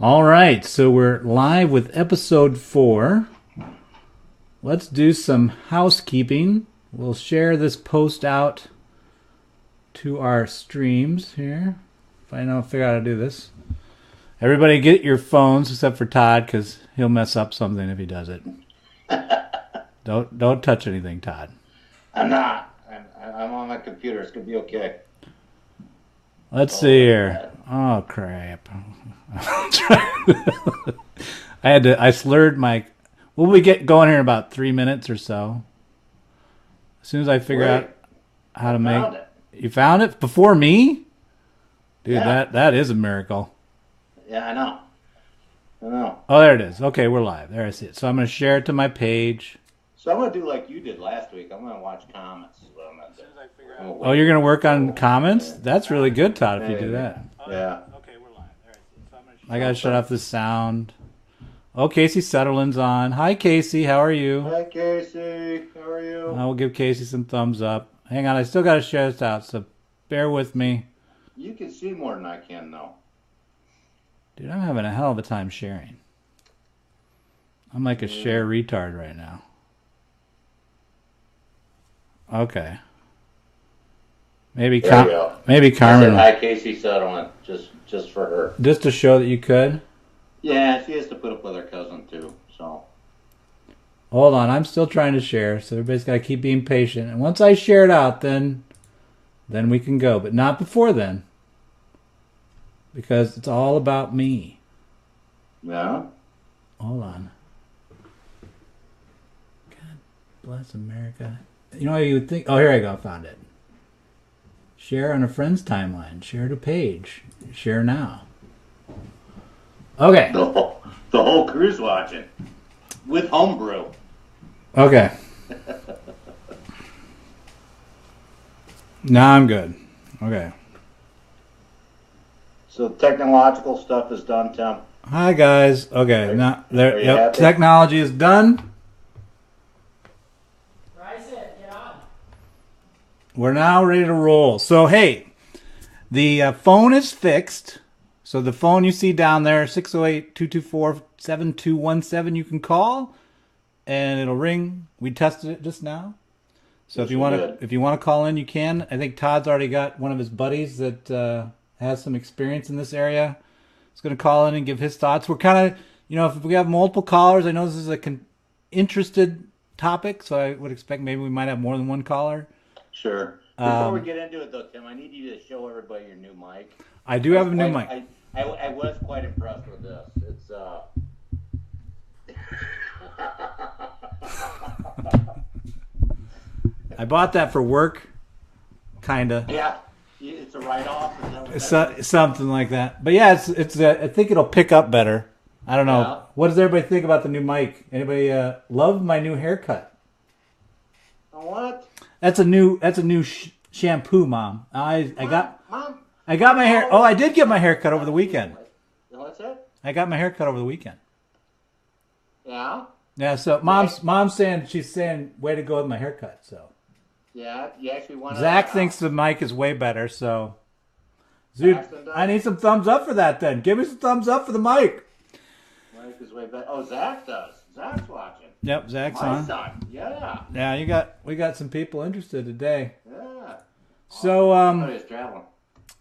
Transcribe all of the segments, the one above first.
All right, so we're live with episode 4. Let's do some housekeeping. We'll share this post out to our streams here. If I know, figure out how to do this. Everybody get your phones except for Todd, because he'll mess up something if he does it. Don't touch anything, Todd. I'm not. I'm on my computer. It's going to be okay. Let's see here. Oh, crap. I slurred my... We'll be get going here in about 3 minutes or so. As soon as I figure out how to make... It. You found it? Before me? Dude, Yeah. that is a miracle. Yeah, I know. Oh, there it is. Okay, we're live. There I see it. So I'm going to share it to my page. So I'm going to do like you did last week. I'm going to watch comments. Is what I'm going to do. Oh, you're going to work on comments? That's really good, Todd, if you do that. Yeah. Okay, we're live. There I see it. So I got to shut off the sound. Oh, Casey Sutherland's on. Hi, Casey. How are you? Hi, Casey. How are you? I will give Casey some thumbs up. Hang on, I still got to share this out, so bear with me. You can see more than I can, though. Dude, I'm having a hell of a time sharing. I'm like a share retard right now. Okay. Maybe I Carmen. said hi, Casey Sutherland, just for her. Just to show that you could. Yeah, she has to put up with her cousin too. So. Hold on, I'm still trying to share, so everybody's got to keep being patient. And once I share it out, then we can go, but not before then, because it's all about me. Yeah. Hold on. God bless America. You know, you would think... Oh, here I go. Found it. Share on a friend's timeline. Share to page. Share now. Okay. The whole crew's watching. With homebrew. Okay. Now I'm good. Okay. So technological stuff is done, Tim. Hi, guys. Okay. Now, there. you Yep. happy? Technology is done. We're now ready to roll. So, hey, the phone is fixed. So the phone you see down there, 608-224-7217, you can call, and it'll ring. We tested it just now. So if you want to call in, you can. I think Todd's already got one of his buddies that has some experience in this area. He's going to call in and give his thoughts. We're kind of, if we have multiple callers, I know this is a interested topic, so I would expect maybe we might have more than one caller. Sure. Before we get into it, though, Tim, I need you to show everybody your new mic. I do have a new mic. I was quite impressed with this. It's I bought that for work, kinda. Yeah, it's a write-off. Something like that. But yeah, it's. I think it'll pick up better. I don't know. Yeah. What does everybody think about the new mic? Anybody love my new haircut? What? That's a new shampoo, Mom. I got Mom. my hair. Oh, I did get my hair cut over the weekend. What's that? I got my hair cut over the weekend. Yeah. Yeah. So she's saying, way to go with my haircut. So. Yeah, you actually want to... Zach thinks the mic is way better, so... Dude, I need some thumbs up for that then. Give me some thumbs up for the mic. Mic is way better. Oh, Zach does. Zach's watching. Yep, Zach's My on. son. Yeah. Yeah, we got some people interested today. Yeah. So, Somebody's traveling.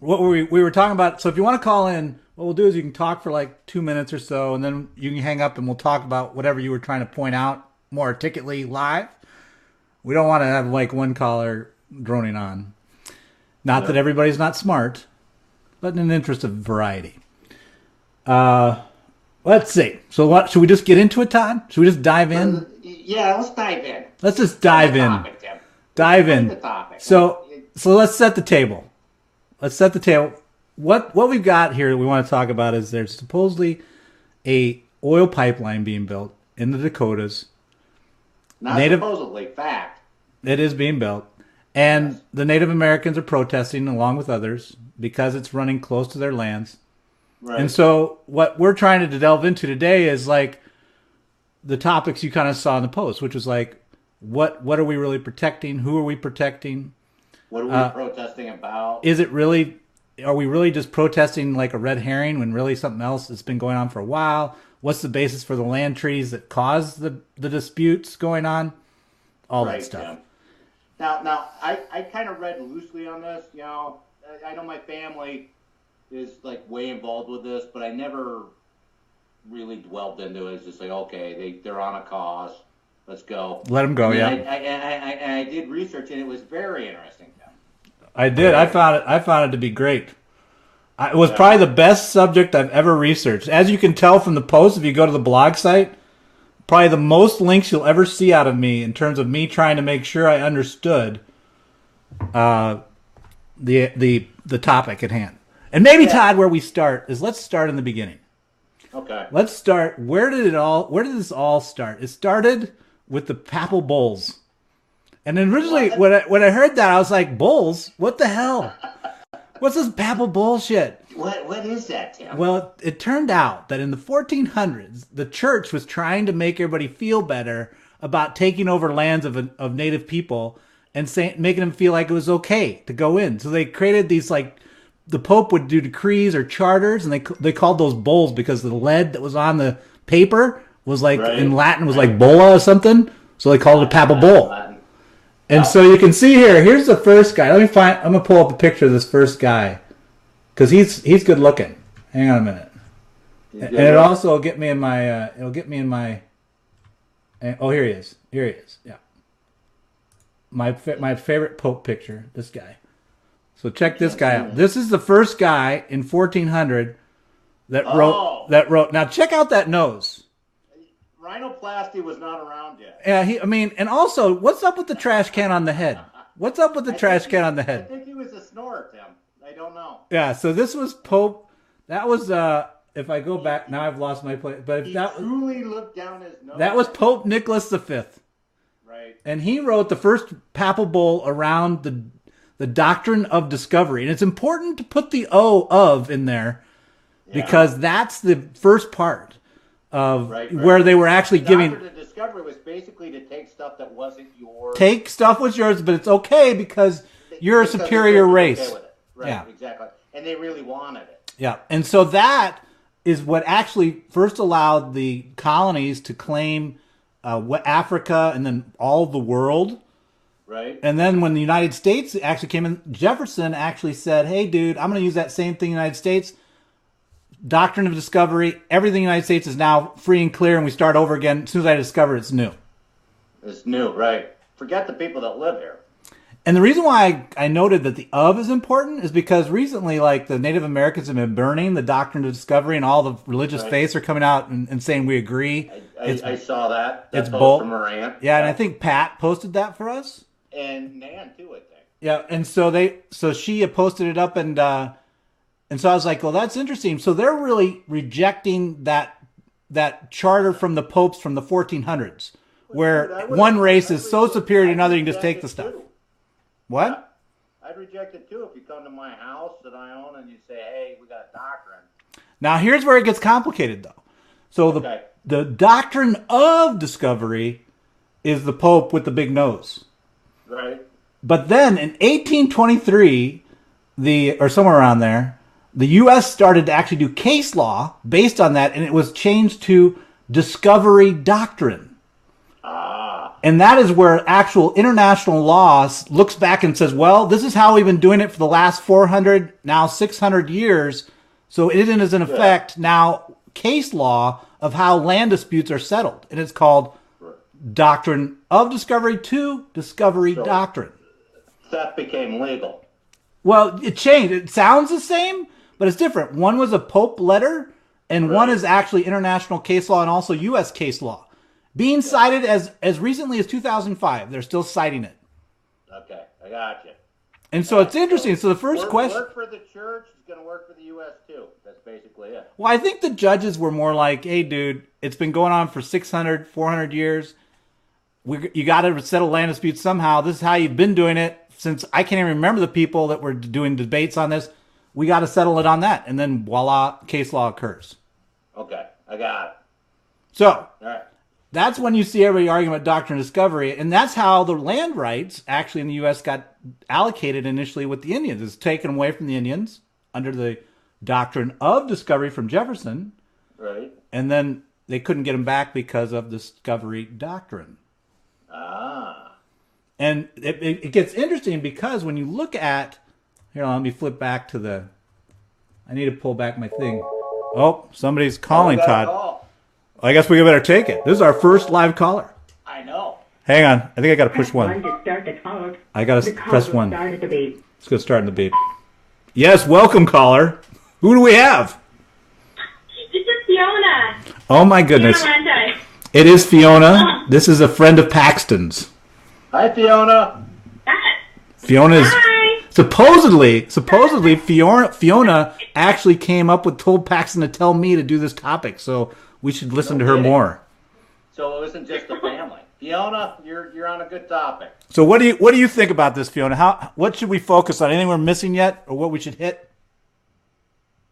what were we were talking about... So if you want to call in, what we'll do is you can talk for like 2 minutes or so, and then you can hang up and we'll talk about whatever you were trying to point out more articulately live. We don't want to have like one caller droning on. Not that everybody's not smart, but in the interest of variety. Let's see. So what should we just get into it, Todd? Should we just dive in? Yeah, let's dive in. Let's just dive in. Topic, Tim. Dive in. The topic. So let's set the table. What we've got here that we want to talk about is there's supposedly a oil pipeline being built in the Dakotas. Not supposedly, fact. It is being built. And the Native Americans are protesting along with others because it's running close to their lands. Right. And so what we're trying to delve into today is like the topics you kind of saw in the post, which was like, what are we really protecting? Who are we protecting? What are we protesting about? Is it really are we really just protesting like a red herring when really something else that's been going on for a while? What's the basis for the land treaties that caused the disputes going on? All that stuff. Yeah. Now, I kind of read loosely on this. You know, I know my family is like way involved with this, but I never really dwelled into it. It's just like, okay, they're on a cause. Let's go. Let them go. Yeah. I did research, and it was very interesting. I did. I found it to be great. It was probably the best subject I've ever researched. As you can tell from the post, if you go to the blog site, probably the most links you'll ever see out of me in terms of me trying to make sure I understood the topic at hand. And maybe, Todd, where we start is let's start in the beginning. Okay. Let's start. Where did this all start? It started with the papal bulls. And originally, when I heard that, I was like, bulls? What the hell? What's this papal bullshit? What is that, Tim? Well, it turned out that in the 1400s, the church was trying to make everybody feel better about taking over lands of native people and making them feel like it was okay to go in. So they created these, like, the Pope would do decrees or charters, and they called those bulls because the lead that was on the paper was like, in Latin, was like bulla or something. So they called it a papal bull. And so you can see here's the first guy. I'm going to pull up a picture of this first guy because he's good looking. Hang on a minute. And it also will get me in my, oh, here he is. Yeah. My favorite Pope picture, this guy. So check this guy out. This is the first guy in 1400 that wrote. Now check out that nose. Rhinoplasty was not around yet. Yeah, and also, what's up with the trash can on the head? What's up with the trash can on the head? I think he was a snorer, Tim. I don't know. Yeah, so this was Pope. That was, if I go back, now I've lost my place. But if that truly looked down his nose. That was Pope Nicholas V. Right. And he wrote the first papal bull around the doctrine of discovery. And it's important to put the of in there because that's the first part of where they were actually giving. The discovery was basically to take stuff that wasn't yours. Take stuff was yours, but it's okay because you're a superior race. Okay with it. Right, exactly. And they really wanted it. Yeah, and so that is what actually first allowed the colonies to claim Africa and then all of the world. Right. And then when the United States actually came in, Jefferson actually said, hey, dude, I'm going to use that same thing in the United States. Doctrine of discovery, everything in the United States is now free and clear, and we start over again. As soon as I discover it's new. It's new, right. Forget the people that live here. And the reason why I noted that the of is important is because recently, like, the Native Americans have been burning the doctrine of discovery, and all the religious faiths are coming out and saying we agree. I saw that. It's bold. From Moran. Yeah, and I think Pat posted that for us. And Nan, too, I think. Yeah, and so she had posted it up, and so I was like, well, that's interesting. So they're really rejecting that charter from the popes from the 1400s, where one race is so superior to another, you can just take the stuff. What? I'd reject it too if you come to my house that I own and you say, hey, we got a doctrine. Now, here's where it gets complicated, though. So the doctrine of discovery is the Pope with the big nose. Right. But then in 1823, or somewhere around there, the U.S. started to actually do case law based on that, and it was changed to discovery doctrine. And that is where actual international law looks back and says, well, this is how we've been doing it for the last 400, now 600 years. So it is in effect now case law of how land disputes are settled. And it's called doctrine of discovery to discovery doctrine. That became legal. Well, it changed. It sounds the same, but it's different. One was a Pope letter, and one is actually international case law and also U.S. case law. Being cited as recently as 2005. They're still citing it. Okay, I got you. And so it's interesting. So the first question... Work for the church is going to work for the U.S. too. That's basically it. Well, I think the judges were more like, hey, dude, it's been going on for 600, 400 years. You got to settle land disputes somehow. This is how you've been doing it since I can't even remember the people that were doing debates on this. We got to settle it on that. And then voila, case law occurs. Okay, I got it. So... All right. That's when you see everybody arguing about doctrine of discovery, and that's how the land rights actually in the U.S. got allocated initially with the Indians. It's taken away from the Indians under the doctrine of discovery from Jefferson. Right. And then they couldn't get them back because of the discovery doctrine. Ah. And it gets interesting because when you look at... Here, let me flip back to the... I need to pull back my thing. Oh, somebody's calling, Todd. Call. I guess we better take it. This is our first live caller. I know. Hang on. I think I got to push one. To start the call. I got to press one. Start the beep. Let's go start in the beep. Yes, welcome, caller. Who do we have? This is Fiona. Oh, my goodness. Fiona. It is Fiona. This is a friend of Paxton's. Hi, Fiona. Fiona is... Hi. Supposedly, Fiona actually told Paxton to tell me to do this topic, so we should listen to her more. So it wasn't just the family. Fiona, you're on a good topic. So what do you think about this, Fiona? What should we focus on? Anything we're missing yet, or what we should hit?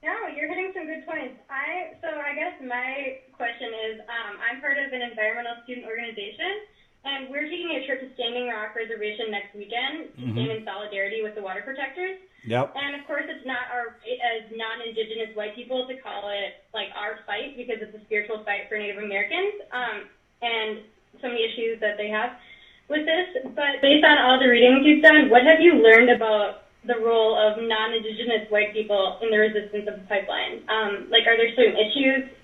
No, you're hitting some good points. I guess my question is, I'm part of an environmental student organization. And we're taking a trip to Standing Rock Reservation next weekend to stand in solidarity with the water protectors. Yep. And of course, it's not our right as non-Indigenous white people to call it like our fight because it's a spiritual fight for Native Americans and some of the issues that they have with this. But based on all the readings you've done, what have you learned about the role of non-Indigenous white people in the resistance of the pipeline? Are there certain issues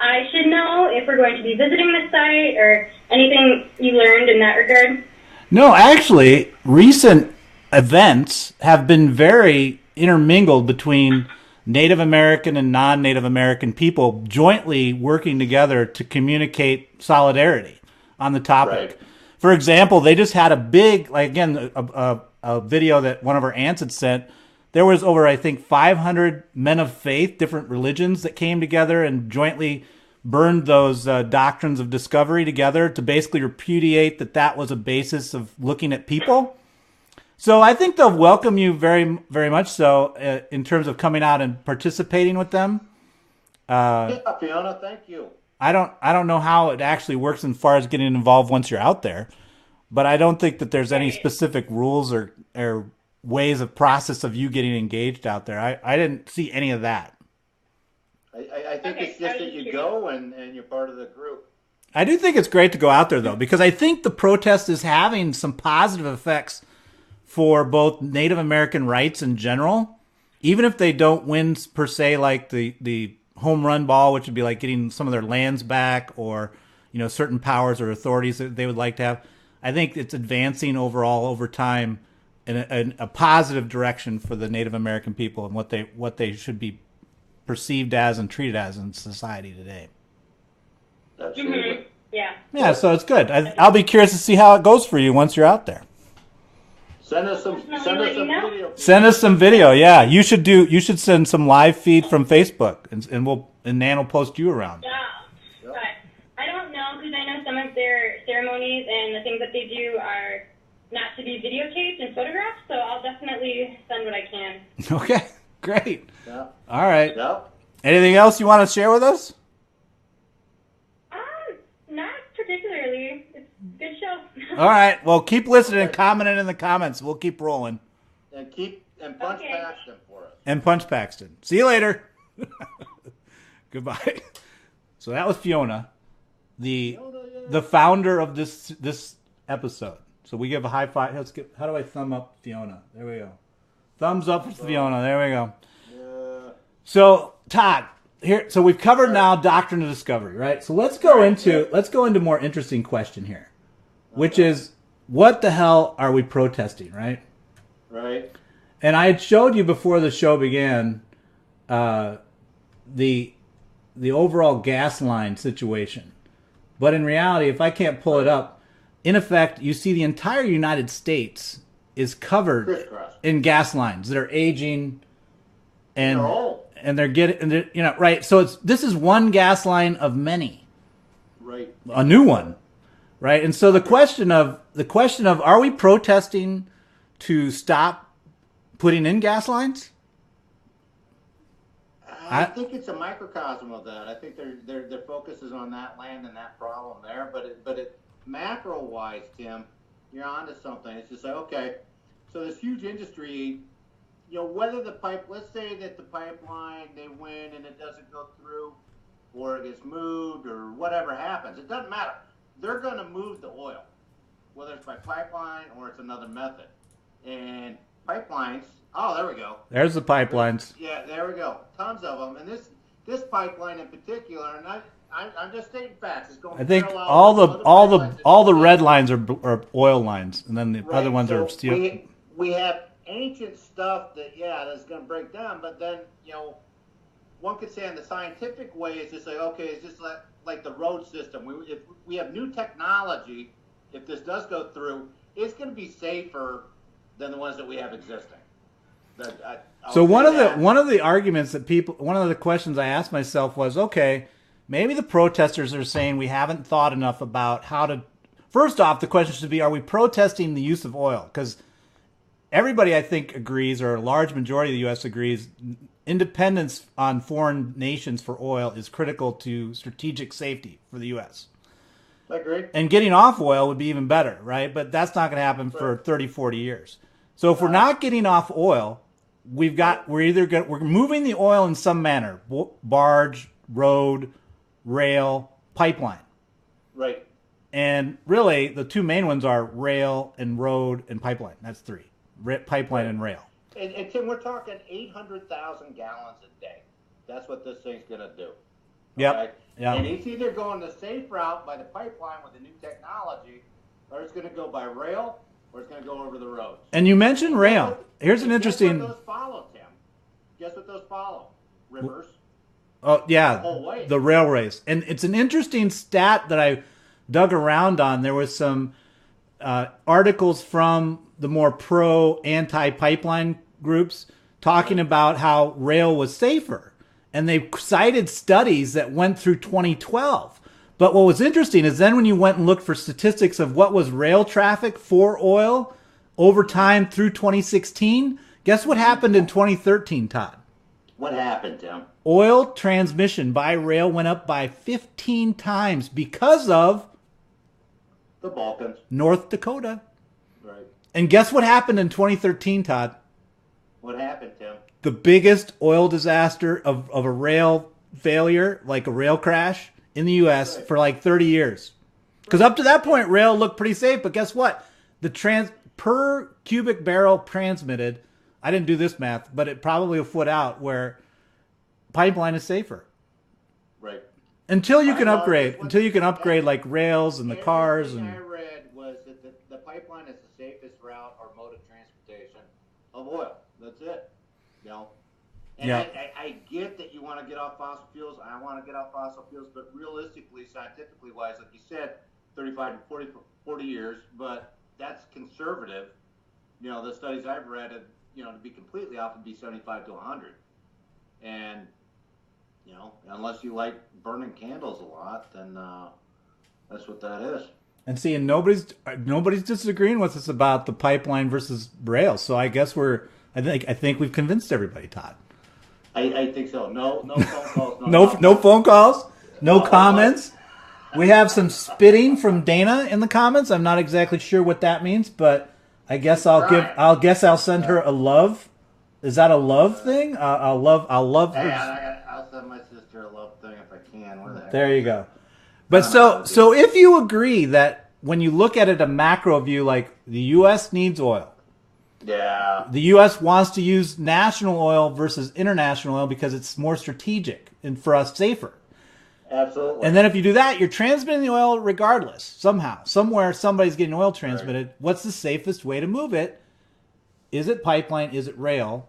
I should know if we're going to be visiting the site or anything you learned in that regard? No, actually, recent events have been very intermingled between Native American and non-Native American people jointly working together to communicate solidarity on the topic. Right. For example, they just had a big, a video that one of our aunts had sent. There was over, I think, 500 men of faith, different religions that came together and jointly burned those doctrines of discovery together to basically repudiate that was a basis of looking at people. So I think they'll welcome you very, very much so in terms of coming out and participating with them. Yeah, Fiona, thank you. I don't know how it actually works as far as getting involved once you're out there, but I don't think that there's any specific rules or ways of process of you getting engaged out there. I didn't see any of that. I think it's just that you go and you're part of the group. I do think it's great to go out there, though, because I think the protest is having some positive effects for both Native American rights in general, even if they don't win per se, like the home run ball, which would be like getting some of their lands back or, certain powers or authorities that they would like to have. I think it's advancing overall over time in a positive direction for the Native American people and what they should be perceived as and treated as in society today. Absolutely. Mm-hmm. Yeah. Yeah, so it's good. I'll be curious to see how it goes for you once you're out there. Send us some video. Send us some video. Yeah, you should send some live feed from Facebook, and Nan will post you around. Yeah. But I don't know because I know some of their ceremonies and the things that they do are not to be videotaped and photographed. So I'll definitely send what I can. Okay, great. Yeah. All right. Yeah. Anything else you want to share with us? Not particularly. It's a good show. All right. Well, keep listening and commenting in the comments. We'll keep rolling. And punch Paxton for us. And punch Paxton. See you later. Goodbye. So that was Fiona, the founder of this episode. So we give a high five. How do I thumb up Fiona? There we go. Thumbs up for Fiona. There we go. Yeah. So Todd, here. So we've covered now doctrine of discovery, right? So let's go into more interesting question here, which is what the hell are we protesting, right? Right. And I had showed you before the show began the overall gas line situation. But in reality, if I can't pull it up, in effect, you see the entire United States is covered in gas lines that are aging and they're getting, right. So this is one gas line of many. Right. A new one. Right. And so the question of are we protesting to stop putting in gas lines? I think it's a microcosm of that. I think their focus is on that land and that problem there. But it macro wise, Tim, you're onto something. It's just like, okay, so this huge industry whether let's say that the pipeline, they win and it doesn't go through, or it gets moved, or whatever happens, it doesn't matter. They're going to move the oil, whether it's by pipeline or it's another method. And pipelines, oh, there we go. There's the pipelines. Yeah, there we go. Tons of them. And this pipeline in particular, and I'm just stating facts. It's going. I think all the red lines are oil lines, and then the other ones are steel. We have ancient stuff that's going to break down, but then one could say in the scientific way, it's just like, okay, it's just like the road system. If we have new technology, if this does go through, it's going to be safer than the ones that we have existing. So one of the arguments one of the questions I asked myself was, okay, maybe the protesters are saying we haven't thought enough about how to. First off, the question should be, are we protesting the use of oil? Because everybody, I think, agrees, or a large majority of the U.S. agrees, independence on foreign nations for oil is critical to strategic safety for the U.S. I agree. And getting off oil would be even better, right? But that's not going to happen for 30, 40 years. So if we're not getting off oil, we're moving the oil in some manner: barge, road, rail, pipeline. Right. And really, the two main ones are rail and road and pipeline. That's three: pipeline and rail. And Tim, we're talking 800,000 gallons a day. That's what this thing's going to do. Okay? Yep. And it's either going the safe route by the pipeline with the new technology, or it's going to go by rail, or it's going to go over the roads. And you mentioned rail. Here's an interesting. Guess what those follow, Tim? Guess what those follow? Rivers. Oh, yeah. The railways. And it's an interesting stat that I dug around on. There was some articles from the more pro-anti-pipeline groups talking about how rail was safer. And they cited studies that went through 2012. But what was interesting is then when you went and looked for statistics of what was rail traffic for oil over time through 2016, guess what happened in 2013, Todd? What happened, Tim? Oil transmission by rail went up by 15 times because of the Balkans, North Dakota. Right. And guess what happened in 2013, Todd? What happened, Tim? The biggest oil disaster of a rail failure, like a rail crash in the U.S. for like 30 years. Because up to that point, rail looked pretty safe. But guess what? The per cubic barrel transmitted, I didn't do this math, but it probably a foot out, where pipeline is safer. Right. Until you can upgrade like rails and the cars. Everything I read was that the pipeline is the safest route or mode of transportation of oil. That's it. And I get that you want to get off fossil fuels. I want to get off fossil fuels, but realistically, scientifically wise, like you said, 35 to 40 years, but that's conservative. The studies I've read, to be completely off would be 75 to 100. And, unless you like burning candles a lot, then that's what that is. And see, and nobody's disagreeing with us about the pipeline versus rail. So I guess I think we've convinced everybody, Todd. I think so. No phone calls. No phone calls. No comments. We have some spitting from Dana in the comments. I'm not exactly sure what that means, but I guess I'll send her a love. Is that a love thing? I'll love her. I'll send my sister a love thing if I can. Where the heck there you go. But so if you agree that when you look at it a macro view, like the U.S. needs oil. Yeah. The U.S. wants to use national oil versus international oil because it's more strategic and for us safer. Absolutely. And then if you do that, you're transmitting the oil regardless. Somehow, somewhere, somebody's getting oil transmitted. Right. What's the safest way to move it? Is it pipeline? Is it rail?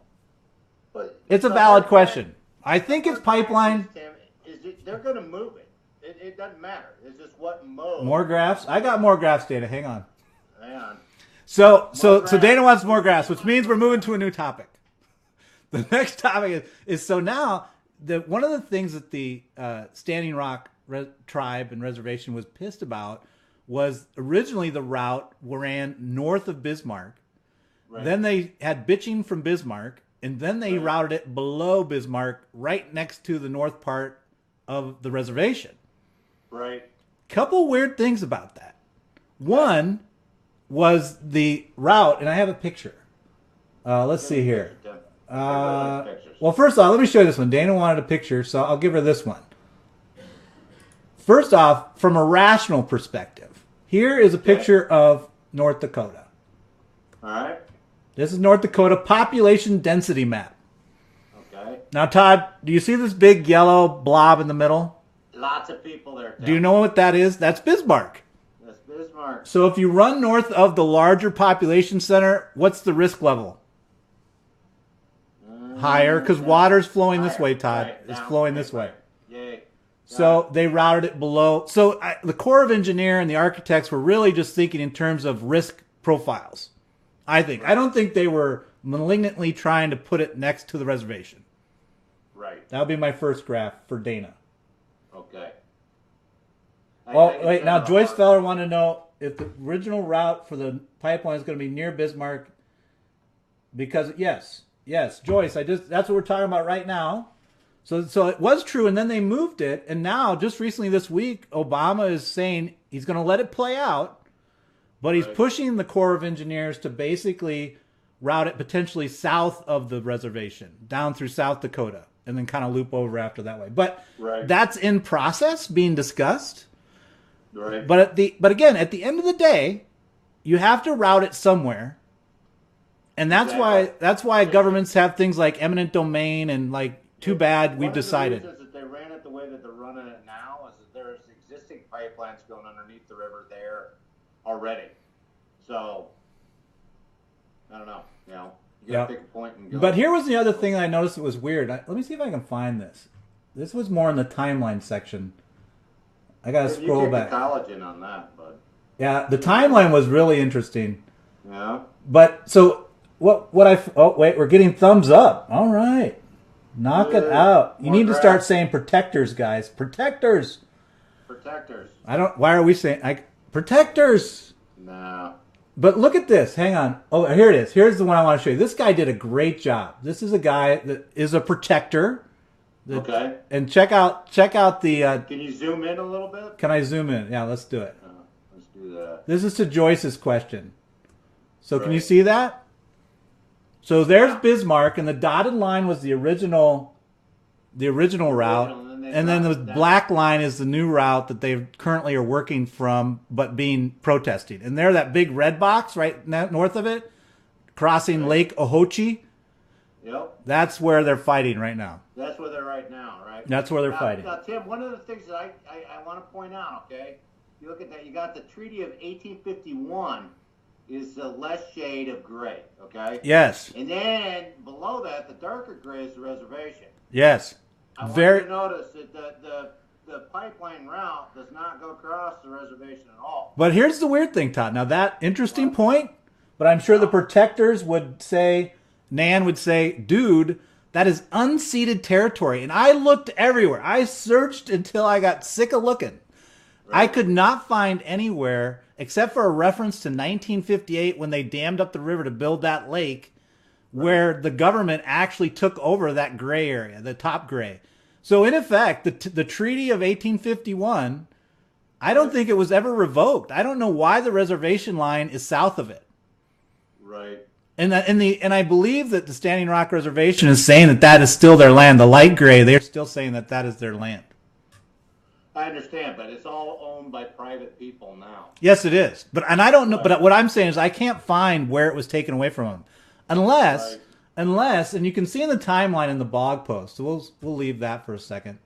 But it's a valid question. I think it's pipeline. They're going to move it. It doesn't matter. It's just what mode. More graphs? I got more graphs, Dana. Hang on. Hang on. So Dana wants more graphs, which means we're moving to a new topic. The next topic is so now one of the things that the Standing Rock tribe and reservation was pissed about was originally the route ran north of Bismarck. Right. Then they had bitching from Bismarck, and then they routed it below Bismarck, right next to the north part of the reservation. Right. Couple weird things about that. One was the route, and I have a picture. Let's see here. Well, first off, let me show you this one. Dana wanted a picture, so I'll give her this one. First off, from a rational perspective, here is a picture of North Dakota. All right. This is North Dakota population density map. Okay. Now, Todd, do you see this big yellow blob in the middle? Lots of people there. Do you know what that is? That's Bismarck. That's Bismarck. So if you run north of the larger population center, what's the risk level? Higher, because water's flowing this way, Todd. Right, it's down, flowing this way. Yay. So they routed it below. So the Corps of Engineer and the architects were really just thinking in terms of risk profiles, I think. I don't think they were malignantly trying to put it next to the reservation. Right. That would be my first graph for Dana. Okay. Wait, now Joyce Feller wanted to know if the original route for the pipeline is going to be near Bismarck. Because, yes, Joyce, that's what we're talking about right now. So it was true, and then they moved it, and now, just recently this week, Obama is saying he's going to let it play out, but he's pushing the Corps of Engineers to basically route it potentially south of the reservation, down through South Dakota, and then kind of loop over after that way. But that's in process, being discussed. Right. But again, at the end of the day, you have to route it somewhere. And that's why governments have things like eminent domain and like, too bad we've decided. One of the reasons that they ran it the way that they're running it now is that there's existing pipelines going underneath the river there already. So, I don't know. You know, you got to pick a point and go. But here was the other thing that I noticed that was weird. Let me see if I can find this. This was more in the timeline section. I got to scroll back. You collagen on that, bud. Yeah, the timeline was really interesting. Yeah. But so oh wait, we're getting thumbs up. All right. Knock it out. You need to start saying protectors, guys. Protectors. Why are we saying protectors? No. But look at this. Hang on. Oh, here it is. Here's the one I want to show you. This guy did a great job. This is a guy that is a protector. Okay. And check out the. Can you zoom in a little bit? Can I zoom in? Yeah, let's do it. Let's do that. This is to Joyce's question. So can you see that? So there's Bismarck, and the dotted line was the original route, and then the black line is the new route that they currently are working from, but being protested. And there, that big red box right north of it, crossing Lake Ohochi. Yep. That's where they're fighting right now. That's where they're right now, right? That's where they're fighting. Now, Tim, one of the things that I want to point out, okay? You look at that. You got the Treaty of 1851. Is the less shade of gray, okay? Yes. And then below that, the darker gray is the reservation. Yes. I want you to notice that the pipeline route does not go across the reservation at all. But here's the weird thing, Todd. Now that interesting point, but I'm sure the protectors would say, Nan would say, dude, that is unceded territory. And I looked everywhere. I searched until I got sick of looking. Right. I could not find anywhere except for a reference to 1958 when they dammed up the river to build that lake, where the government actually took over that gray area, the top gray. So in effect, the Treaty of 1851, I don't think it was ever revoked. I don't know why the reservation line is south of it. Right. And I believe that the Standing Rock Reservation is saying that is still their land. The light gray, they're still saying that is their land. I understand, but it's all owned by private people now. Yes, it is. But I don't know. But what I'm saying is I can't find where it was taken away from them, unless, and you can see in the timeline in the blog post. So we'll leave that for a second.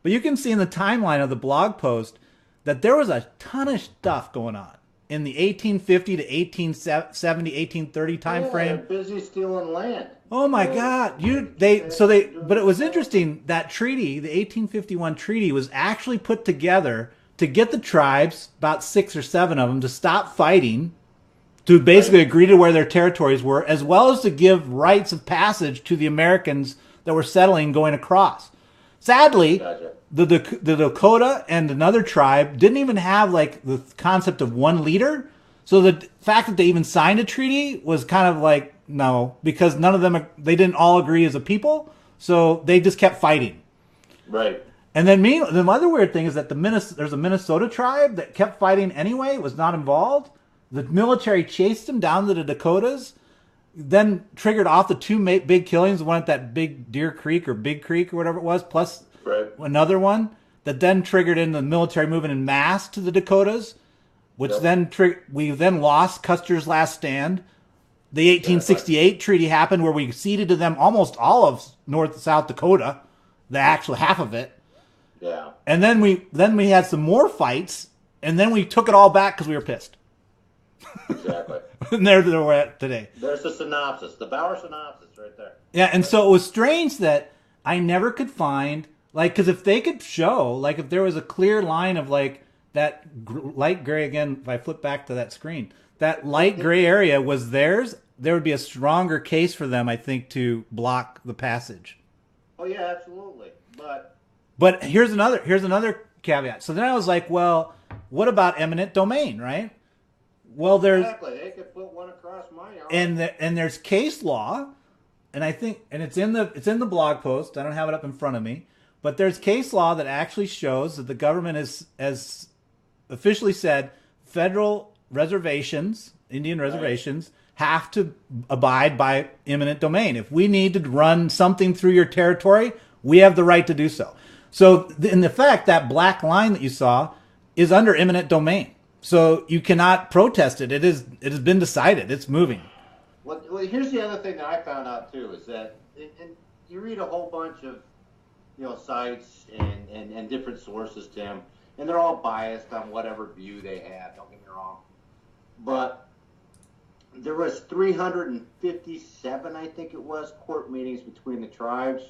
But you can see in the timeline of the blog post that there was a ton of stuff going on in the 1850 to 1870, 1830 time frame. They're busy stealing land. Oh my God! But it was interesting that treaty, the 1851 treaty, was actually put together to get the tribes, about 6 or 7 of them, to stop fighting, to basically agree to where their territories were, as well as to give rights of passage to the Americans that were settling going across. Sadly, the Dakota and another tribe didn't even have like the concept of one leader. So the fact that they even signed a treaty was kind of like, no, because none of them, they didn't all agree as a people. So they just kept fighting. Right. And then the other weird thing is that there's a Minnesota tribe that kept fighting anyway, was not involved. The military chased them down to the Dakotas. then triggered off the two big killings, the one at that big Deer Creek or Big Creek or whatever it was, plus another one that then triggered in the military movement en masse to the Dakotas, which then we then lost Custer's last stand. The 1868 treaty happened where we ceded to them almost all of North and South Dakota, the actual half of it. Yeah. And then we had some more fights, and then we took it all back because we were pissed. Exactly. And there we're at today. There's the synopsis, the Bauer synopsis right there. Yeah, and so it was strange that I never could find, like, because if they could show, like, if there was a clear line of, like, that light gray, again, if I flip back to that screen, that light gray area was theirs, there would be a stronger case for them, I think, to block the passage. Oh, yeah, absolutely. But here's another caveat. So then I was like, well, what about eminent domain, right? Well, exactly. They could put one across my yard. And there's case law, and I think, and it's in the blog post. I don't have it up in front of me, but there's case law that actually shows that the government has officially said federal reservations, Indian reservations, have to abide by eminent domain. If we need to run something through your territory, we have the right to do so. So in effect, that black line that you saw is under eminent domain. So you cannot protest it. It has been decided. It's moving. Well, here's the other thing that I found out too is that and you read a whole bunch of sites and different sources, Tim, and they're all biased on whatever view they have. Don't get me wrong, but there was 357, I think it was, court meetings between the tribes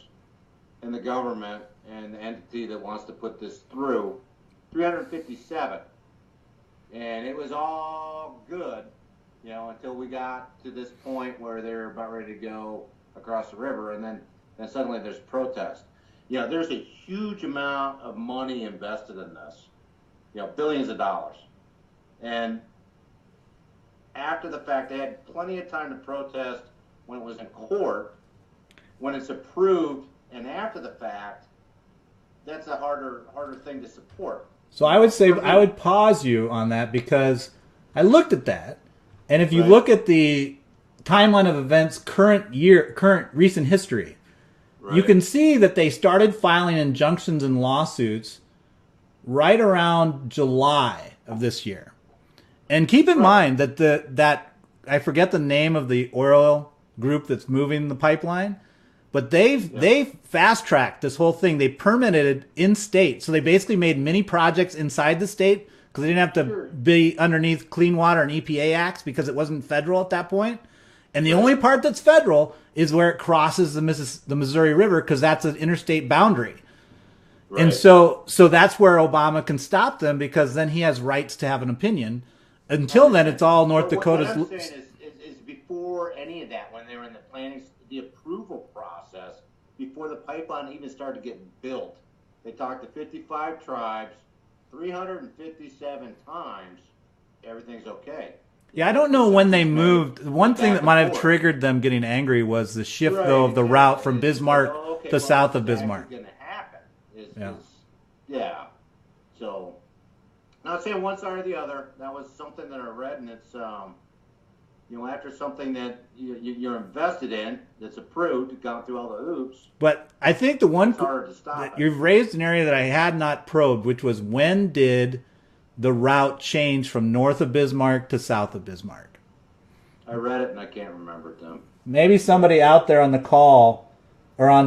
and the government and the entity that wants to put this through. 357. And it was all good, until we got to this point where they're about ready to go across the river, and then suddenly there's protest. There's a huge amount of money invested in this, billions of dollars. And after the fact, they had plenty of time to protest when it was in court. When it's approved and after the fact, that's a harder thing to support. So I would say I would pause you on that because I looked at that, and if you look at the timeline of events, current recent history, you can see that they started filing injunctions and lawsuits right around July of this year. And keep in mind that that I forget the name of the oil group that's moving the pipeline, but they've fast-tracked this whole thing. They permitted it in-state. So they basically made many projects inside the state because they didn't have to be underneath Clean Water and EPA acts because it wasn't federal at that point. And the only part that's federal is where it crosses the Missouri River because that's an interstate boundary. Right. And so that's where Obama can stop them because then he has rights to have an opinion. Until then, it's all North Dakota's. What I'm saying is before any of that, when they were in the planning, the approval process, before the pipeline even started getting built, they talked to 55 tribes, 357 times, everything's okay. Yeah, I don't know when they moved. One thing that might have triggered them getting angry was the shift, though, of the route from Bismarck to south of Bismarck. Going to happen So, not saying one side or the other. That was something that I read, and it's after something that you're invested in, that's approved, gone through all the hoops. But I think the one that you've raised an area that I had not probed, which was when did the route change from north of Bismarck to south of Bismarck? I read it and I can't remember it, Tim. Maybe somebody out there on the call or in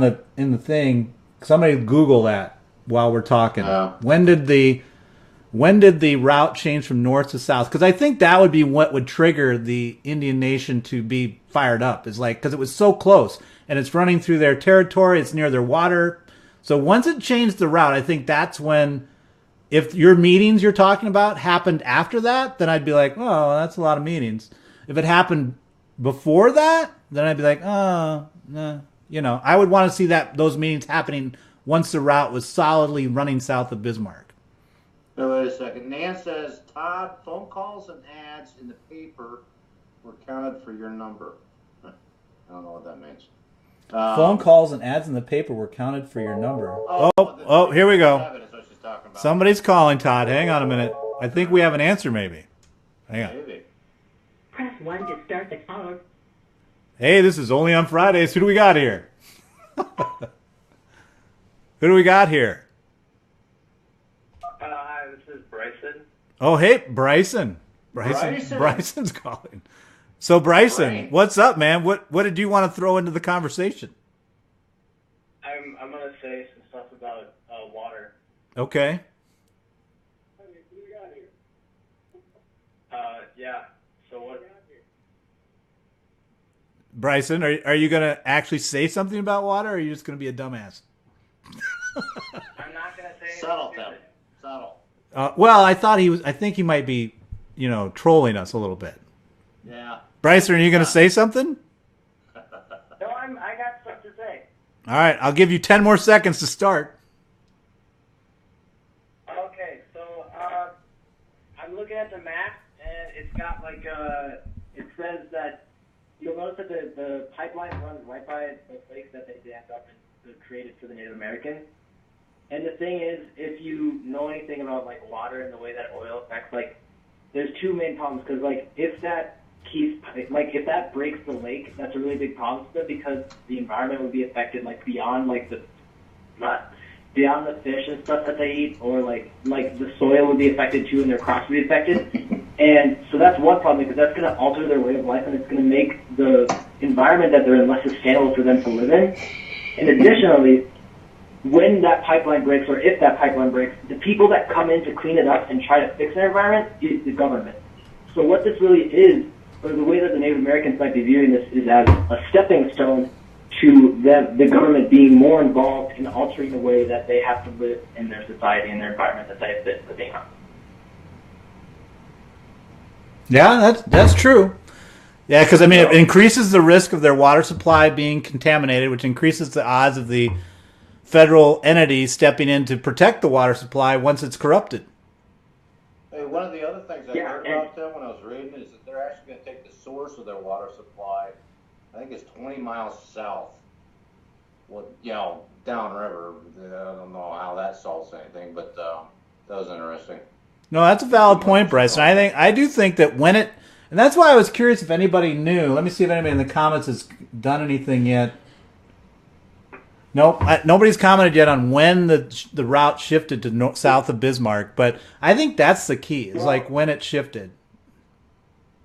the thing, somebody Google that while we're talking. When did the route change from north to south? Because I think that would be what would trigger the Indian Nation to be fired up. Is like because it was so close and it's running through their territory, it's near their water. So once it changed the route, I think that's when. If your meetings you're talking about happened after that, then I'd be like, oh, that's a lot of meetings. If it happened before that, then I'd be like, oh, nah. I would want to see those meetings happening once the route was solidly running south of Bismarck. Now, wait a second. Nan says, Todd, phone calls and ads in the paper were counted for your number. I don't know what that means. Phone calls and ads in the paper were counted for your number. Oh, here we go. Somebody's calling, Todd. Hang on a minute. I think we have an answer, maybe. Hang on. Maybe. Press 1 to start the caller. Hey, this is only on Fridays. Who do we got here? Who do we got here? Hi, this is Bryson. Oh, hey, Bryson. Bryson's calling. So, Bryson, what's up, man? What did you want to throw into the conversation? I'm gonna say some stuff about water. Okay. Yeah. So what? Bryson, are you going to actually say something about water, or are you just going to be a dumbass? I'm not gonna say. Subtle, Tim. Subtle. Well, I think he might be, trolling us a little bit. Yeah. Bryson, are you going to say something? No, I got stuff to say. All right, I'll give you 10 more seconds to start. Okay, so I'm looking at the map, and it's got it says that you'll notice that the pipeline runs right by the lake that they dammed up and created for the Native Americans. And the thing is, if you know anything about water and the way that oil affects, there's two main problems. Because if that if that breaks the lake, that's a really big problem for them, because the environment would be affected beyond beyond the fish and stuff that they eat, or the soil would be affected too, and their crops would be affected. And so that's one problem, because that's going to alter their way of life, and it's going to make the environment that they're in less sustainable for them to live in. And additionally, when that pipeline breaks, or if that pipeline breaks, the people that come in to clean it up and try to fix their environment is the government. So what this really is, or the way that the Native Americans might be viewing this, is as a stepping stone to the government being more involved in altering the way that they have to live in their society and their environment that they've been living on. Yeah, that's true. Yeah, because it increases the risk of their water supply being contaminated, which increases the odds of the federal entities stepping in to protect the water supply once it's corrupted. Hey, one of the other things I heard about them when I was reading is that they're actually going to take the source of their water supply, I think it's 20 miles south, downriver. I don't know how that solves anything, but that was interesting. No, that's a valid point, Bryson. I do think that when it, and that's why I was curious if anybody knew. Let me see if anybody in the comments has done anything yet. Nope, nobody's commented yet on when the route shifted to south of Bismarck. But I think that's the key. Is when it shifted.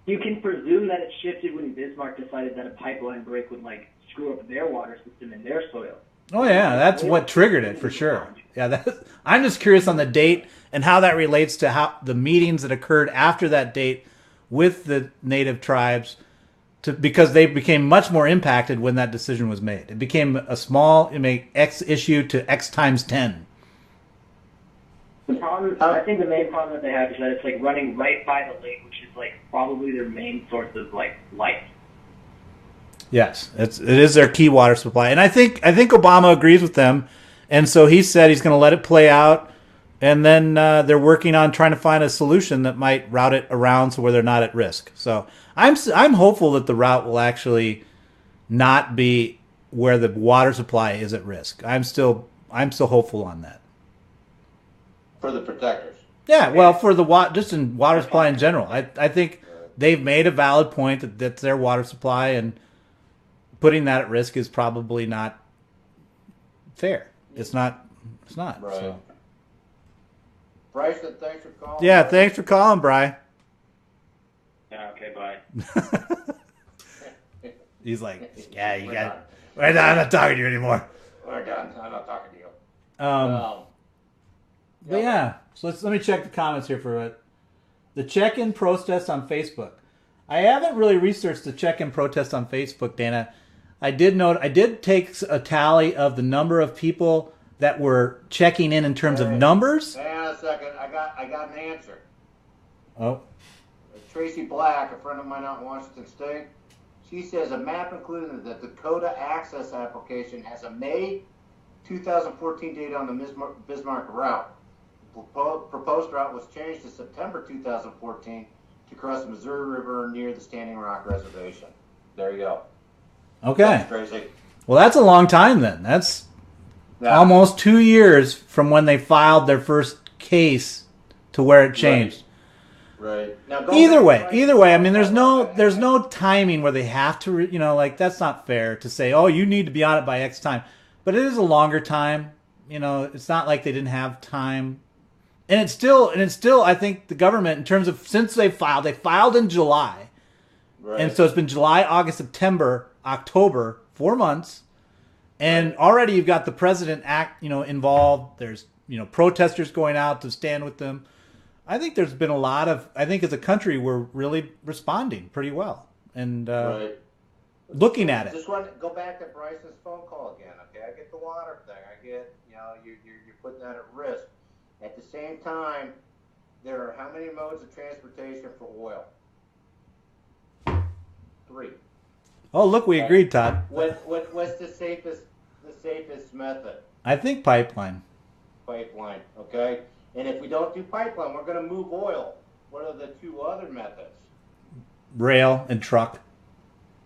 You can presume that it shifted when Bismarck decided that a pipeline break would screw up their water system and their soil. Oh yeah, that's what triggered it for sure. Yeah, I'm just curious on the date and how that relates to how the meetings that occurred after that date with the native tribes, because they became much more impacted when that decision was made. It became X issue to X times 10. The problem, I think the main problem that they have is that it's running right by the lake, which is probably their main source of life. Yes, it is their key water supply, and I think Obama agrees with them, and so he said he's going to let it play out, and then they're working on trying to find a solution that might route it around so where they're not at risk. So I'm hopeful that the route will actually not be where the water supply is at risk. I'm still hopeful on that. For the protectors. Yeah, well, for the just in water supply in general, I think they've made a valid point that that's their water supply, and putting that at risk is probably not fair. It's not. Right. So. Bryson, thanks for calling. Yeah, thanks for calling, Bry. Yeah, okay, bye. He's like, yeah, you got. I'm not talking to you anymore. We're done. I'm not talking to you. But yeah, so let me check the comments here for it. The check-in protest on Facebook. I haven't really researched the check-in protest on Facebook, Dana. I did take a tally of the number of people that were checking in terms of numbers. Hang on a second. I got an answer. Oh. Tracy Black, a friend of mine out in Washington State, she says a map including the Dakota Access application has a May 2014 date on the Bismarck route. The proposed route was changed to September 2014 to cross the Missouri River near the Standing Rock Reservation. There you go. Okay. That's crazy. Well, that's a long time then. That's almost 2 years from when they filed their first case to where it changed. Right. Now, Either way. I mean, there's no timing where they have to, like that's not fair to say, oh, you need to be on it by X time. But it is a longer time. It's not like they didn't have time. And it's still, I think the government, in terms of since they filed in July. Right. And so it's been July, August, September, October, 4 months. And already you've got the president involved. There's, protesters going out to stand with them. I think there's been I think as a country, we're really responding pretty well. And looking at it. Just want to go back to Bryce's phone call again. Okay, I get the water thing. I get, you're putting that at risk. At the same time, there are how many modes of transportation for oil? 3. Oh, look, we agreed, Todd. What's the safest method? I think pipeline. Pipeline, okay? And if we don't do pipeline, we're going to move oil. What are the 2 other methods? Rail and truck.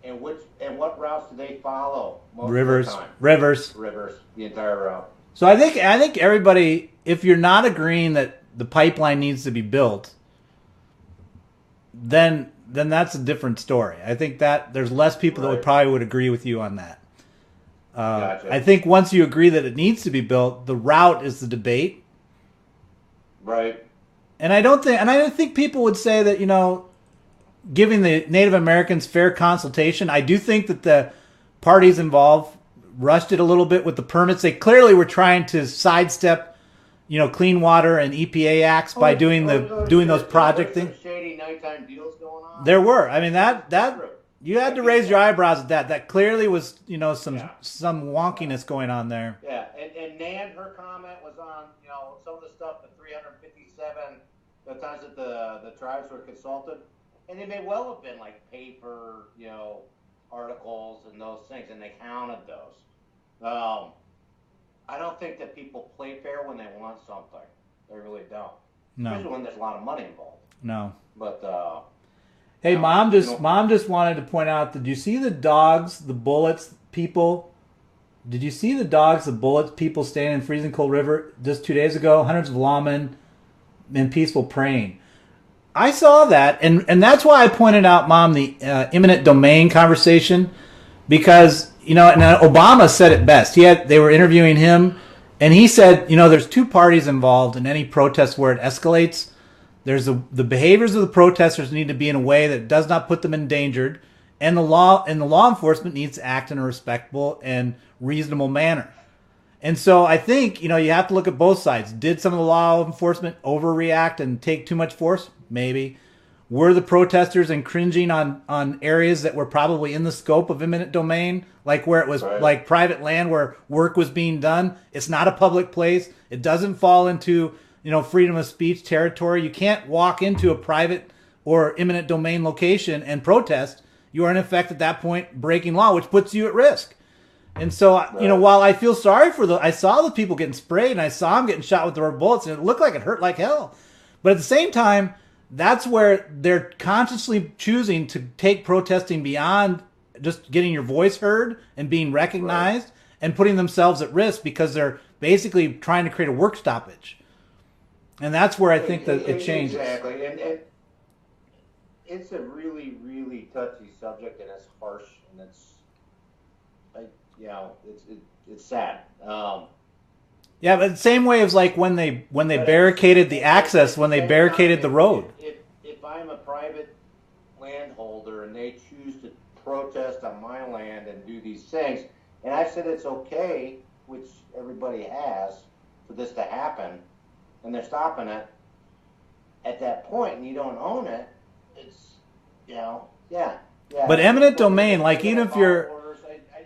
And what routes do they follow? Rivers. Of the time? Rivers, the entire route. So I think everybody, if you're not agreeing that the pipeline needs to be built, then that's a different story. I think that there's less people that would agree with you on that. Gotcha. I think once you agree that it needs to be built, the route is the debate. Right. And I don't think people would say that, giving the Native Americans fair consultation. I do think that the parties involved rushed it a little bit with the permits. They clearly were trying to sidestep, Clean Water and EPA acts by doing those project things. Shady nighttime deals going on. There were. I mean, that you had to raise your eyebrows at that. That clearly was, some wonkiness going on there. Yeah, and Nan, her comment was on, some of the stuff, the 357, the times that the tribes were consulted, and they may well have been like paper, articles and those things, and they counted those. I don't think that people play fair when they want something. They really don't. No. Especially when there's a lot of money involved. No. But hey, mom just wanted to point out. Did you see the dogs, the bullets, people? Did you see the dogs, the bullets, people standing in freezing cold river just 2 days ago? Hundreds of lawmen in peaceful praying. I saw that, and that's why I pointed out, Mom, the eminent domain conversation, because and Obama said it best. They were interviewing him, and he said, there's 2 parties involved in any protest where it escalates. There's the behaviors of the protesters need to be in a way that does not put them endangered, and the law enforcement needs to act in a respectable and reasonable manner. And so I think, you have to look at both sides. Did some of the law enforcement overreact and take too much force? Maybe. Were the protesters infringing on areas that were probably in the scope of eminent domain, like where it was like private land where work was being done? It's not a public place. It doesn't fall into, freedom of speech territory. You can't walk into a private or eminent domain location and protest. You are in effect at that point breaking law, which puts you at risk. And so, while I feel sorry I saw the people getting sprayed and I saw them getting shot with the rubber bullets and it looked like it hurt like hell. But at the same time, that's where they're consciously choosing to take protesting beyond just getting your voice heard and being recognized and putting themselves at risk because they're basically trying to create a work stoppage. And that's where I think that it changes. Exactly. And it's a really, really touchy subject, and it's harsh, and it's sad. Yeah, but the same way as like when they barricaded the access, when they barricaded the road. If I'm a private landholder and they choose to protest on my land and do these things, and I said it's okay, which everybody has, for this to happen, and they're stopping it at that point, and you don't own it, it's, yeah. But eminent domain, like even if you're...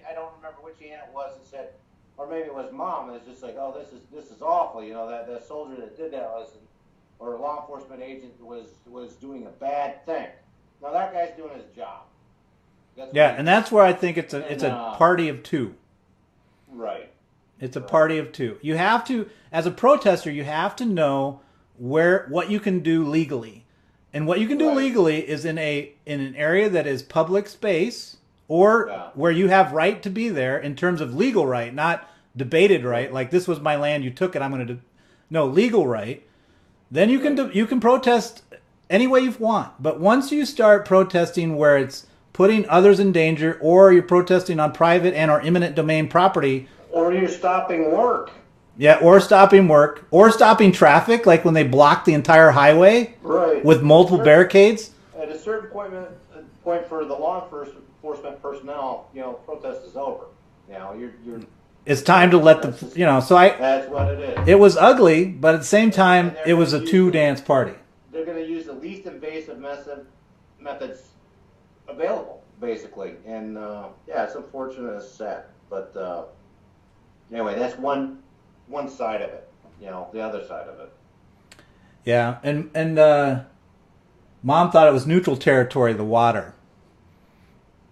I don't remember which aunt it was that said, or maybe it was Mom, and it's just like, oh, this is awful, that the soldier that did that or a law enforcement agent was doing a bad thing. Now that guy's doing his job. And that's where I think it's a party of two. Right. It's a party of two. You have to, as a protester, you have to know what you can do legally. And what you can do legally is in an area that is public space or where you have right to be there in terms of legal right, not debated right. Like this was my land, you took it, I'm going to do. No, legal right. Then you can protest any way you want. But once you start protesting where it's putting others in danger, or you're protesting on private and or eminent domain property, or you're stopping work. Yeah, or stopping work, or stopping traffic, like when they block the entire highway with multiple barricades. At a certain point for the law enforcement personnel, protest is over. You're it's time to let the, so that's what it is. It was ugly, but at the same time, it was a two-dance party. They're going to use the least invasive methods available, basically. And, it's unfortunate, it's sad. But, anyway, that's one side of it, the other side of it. Yeah, and Mom thought it was neutral territory, the water.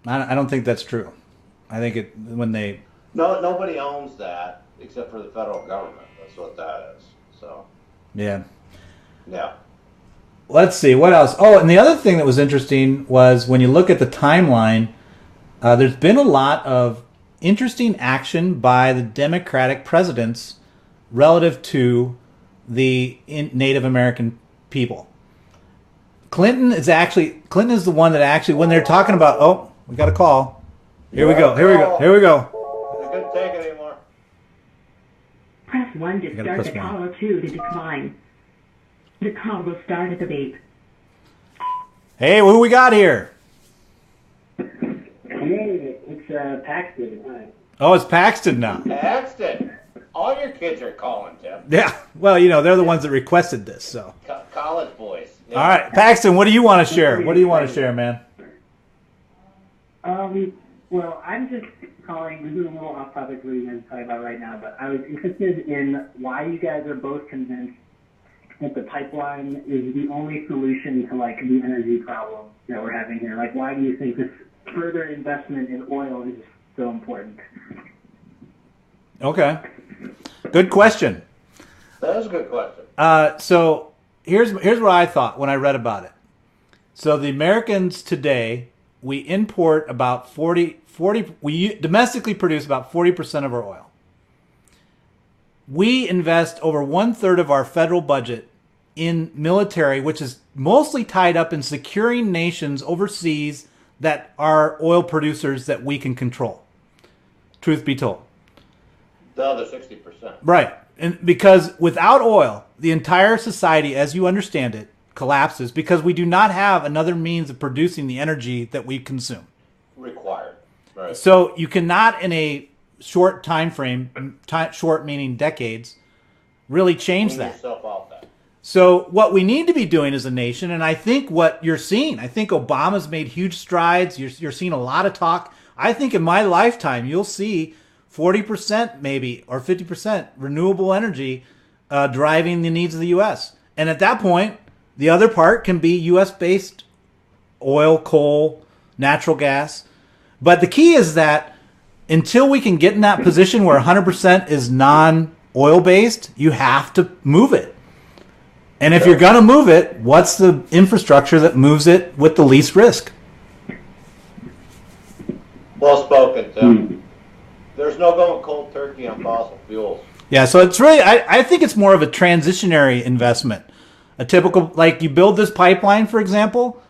I don't think that's true. I think nobody owns that except for the federal government. That's what that is. So. Yeah. Yeah. Let's see, what else? Oh, and the other thing that was interesting was when you look at the timeline, there's been a lot of interesting action by the Democratic presidents relative to the Native American people. Clinton is the one that actually, when they're talking about, oh, we got a call. Here we go. I couldn't take it anymore. Press 1 to start the call or 2 to decline. The call will start at the beep. Hey, who we got here? Hey, it's Paxton. Hi. Oh, it's Paxton now. Paxton. All your kids are calling, Tim. Yeah, well, they're the ones that requested this, so. College boys. Yeah. All right, Paxton, what do you want to share? What do you want to share, man? Well, I'm just calling. This is a little off topic for you guys to talk about right now, but I was interested in why you guys are both convinced that the pipeline is the only solution to the energy problem that we're having here. Why do you think this further investment in oil is so important? Okay, good question. That is a good question. So here's what I thought when I read about it. So the Americans today, we import about 40, we domestically produce about 40% of our oil. We invest over 1/3 of our federal budget in military, which is mostly tied up in securing nations overseas that are oil producers that we can control. Truth be told. The other 60%. Right. And because without oil, the entire society, as you understand it, collapses because we do not have another means of producing the energy that we consume. Required. Right. So you cannot, in a short time frame, short meaning decades, really change that. Yourself off that. So what we need to be doing as a nation, and I think what you're seeing, I think Obama's made huge strides. You're seeing a lot of talk. I think in my lifetime, you'll see 40% maybe or 50% renewable energy driving the needs of the U.S. And at that point, the other part can be U.S.-based oil, coal, natural gas. But the key is that until we can get in that position where 100% is non-oil based, you have to move it. And if you're going to move it, what's the infrastructure that moves it with the least risk? Well spoken, Tim. There's no going cold turkey on fossil fuels. Yeah, so it's really, I think it's more of a transitionary investment. A typical, like you build this pipeline, for example,